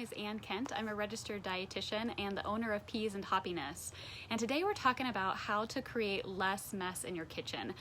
is Ann Kent. I'm a registered dietitian and the owner of Peas and Hoppiness. And today we're talking about how to create less mess in your kitchen.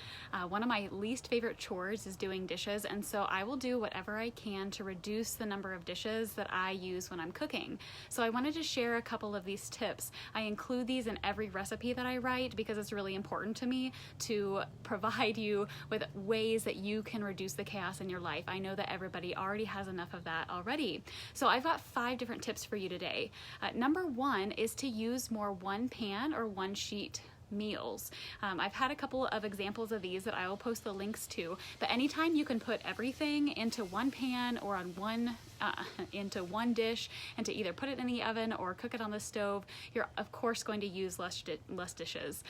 One of my least favorite chores is doing dishes, and so I will do whatever I can to reduce the number of dishes that I use when I'm cooking. So I wanted to share a couple of these tips. I include these in every recipe that I write because it's really important to me to provide you with ways that you can reduce the chaos in your life. I know that everybody already has enough of that already. So I've got 5 different tips for you today. Number 1 is to use more one pan or one sheet meals. I've had a couple of examples of these that I will post the links to, but anytime you can put everything into one pan or on into one dish and to either put it in the oven or cook it on the stove, you're of course going to use less dishes.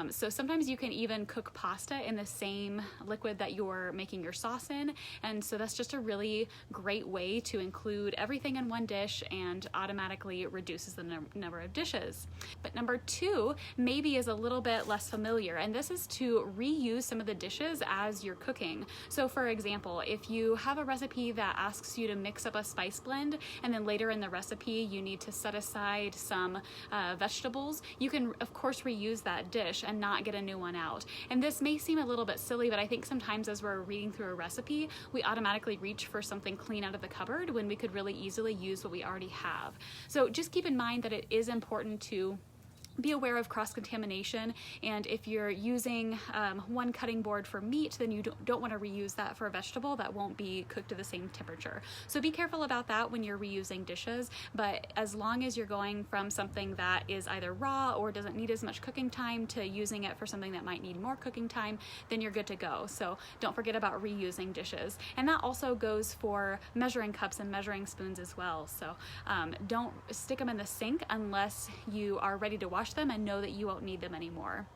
So sometimes you can even cook pasta in the same liquid that you're making your sauce in, and so that's just a really great way to include everything in one dish and automatically reduces the number of dishes. But number 2 maybe is a little bit less familiar, and this is to reuse some of the dishes as you're cooking. So for example, if you have a recipe that asks you to mix up a spice blend and then later in the recipe you need to set aside some vegetables, you can of course reuse that dish and not get a new one out. And this may seem a little bit silly, but I think sometimes as we're reading through a recipe, we automatically reach for something clean out of the cupboard when we could really easily use what we already have. So just keep in mind that it is important to be aware of cross-contamination, and if you're using one cutting board for meat, then you don't want to reuse that for a vegetable that won't be cooked to the same temperature. So be careful about that when you're reusing dishes, but as long as you're going from something that is either raw or doesn't need as much cooking time to using it for something that might need more cooking time, then you're good to go. So don't forget about reusing dishes. And that also goes for measuring cups and measuring spoons as well. So don't stick them in the sink unless you are ready to wash them and know that you won't need them anymore.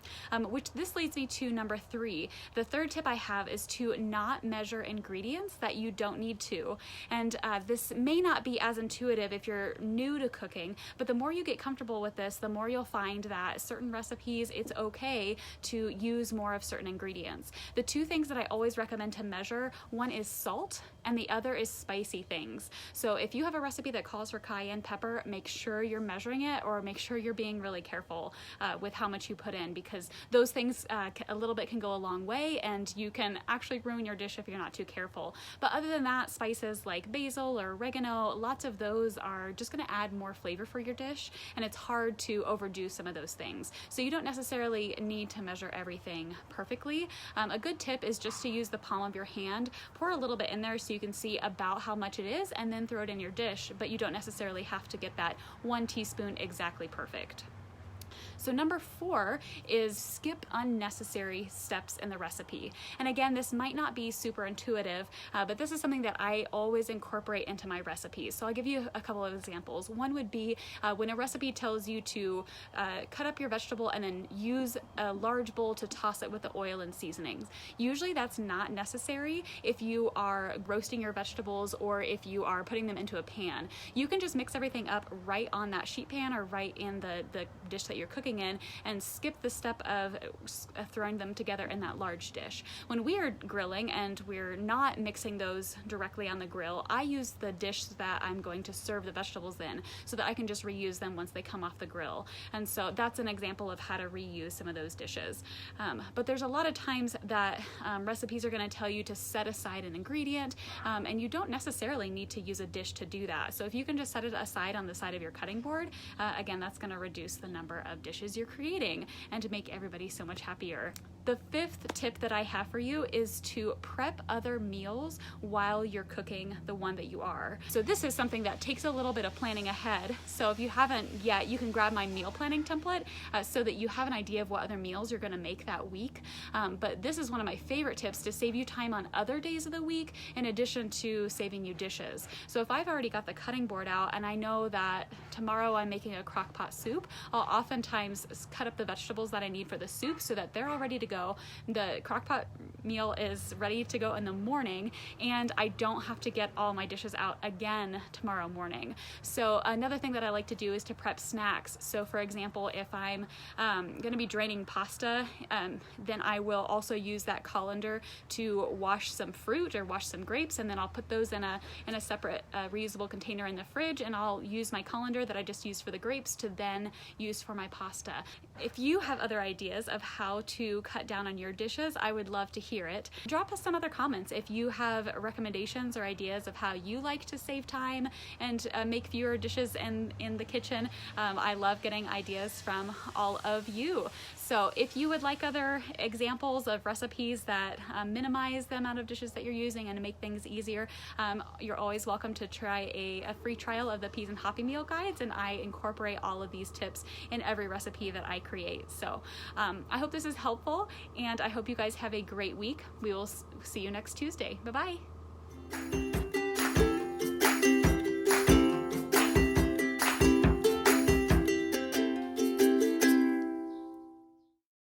Which this leads me to number 3. The third tip I have is to not measure ingredients that you don't need to. And this may not be as intuitive if you're new to cooking, but the more you get comfortable with this, the more you'll find that certain recipes, it's okay to use more of certain ingredients. The 2 things that I always recommend to measure, one is salt and the other is spicy things. So if you have a recipe that calls for cayenne pepper, make sure you're measuring it, or make sure you're being really careful with how much you put in, because those things a little bit can go a long way and you can actually ruin your dish if you're not too careful. But other than that, spices like basil or oregano, lots of those are just going to add more flavor for your dish, and it's hard to overdo some of those things. So you don't necessarily need to measure everything perfectly. A good tip is just to use the palm of your hand, pour a little bit in there so you can see about how much it is, and then throw it in your dish, but you don't necessarily have to get that 1 teaspoon exactly perfect. So number 4 is skip unnecessary steps in the recipe. And again, this might not be super intuitive, but this is something that I always incorporate into my recipes. So I'll give you a couple of examples. One would be when a recipe tells you to cut up your vegetable and then use a large bowl to toss it with the oil and seasonings. Usually that's not necessary if you are roasting your vegetables or if you are putting them into a pan. You can just mix everything up right on that sheet pan or right in the dish that you're cooking in, and skip the step of throwing them together in that large dish. When we are grilling and we're not mixing those directly on the grill, I use the dish that I'm going to serve the vegetables in so that I can just reuse them once they come off the grill. And so that's an example of how to reuse some of those dishes. But there's a lot of times that recipes are going to tell you to set aside an ingredient, and you don't necessarily need to use a dish to do that. So if you can just set it aside on the side of your cutting board, again, that's going to reduce the number of dishes you're creating and to make everybody so much happier. The 5th tip that I have for you is to prep other meals while you're cooking the one that you are. So this is something that takes a little bit of planning ahead. So if you haven't yet, you can grab my meal planning template so that you have an idea of what other meals you're going to make that week. But this is one of my favorite tips to save you time on other days of the week in addition to saving you dishes. So if I've already got the cutting board out and I know that tomorrow I'm making a crock pot soup, I'll oftentimes cut up the vegetables that I need for the soup so that they're all ready to go so the crockpot meal is ready to go in the morning, and I don't have to get all my dishes out again tomorrow morning. So another thing that I like to do is to prep snacks. So for example, if I'm going to be draining pasta, then I will also use that colander to wash some fruit or wash some grapes, and then I'll put those in a separate reusable container in the fridge, and I'll use my colander that I just used for the grapes to then use for my pasta. If you have other ideas of how to cut down on your dishes, I would love to hear it. Drop us some other comments if you have recommendations or ideas of how you like to save time and make fewer dishes in the kitchen. I love getting ideas from all of you. So if you would like other examples of recipes that minimize the amount of dishes that you're using and make things easier, you're always welcome to try a free trial of the Peas and Hoppy Meal guides, and I incorporate all of these tips in every recipe that I create. So I hope this is helpful, and I hope you guys have a great week. We will see you next Tuesday. Bye-bye.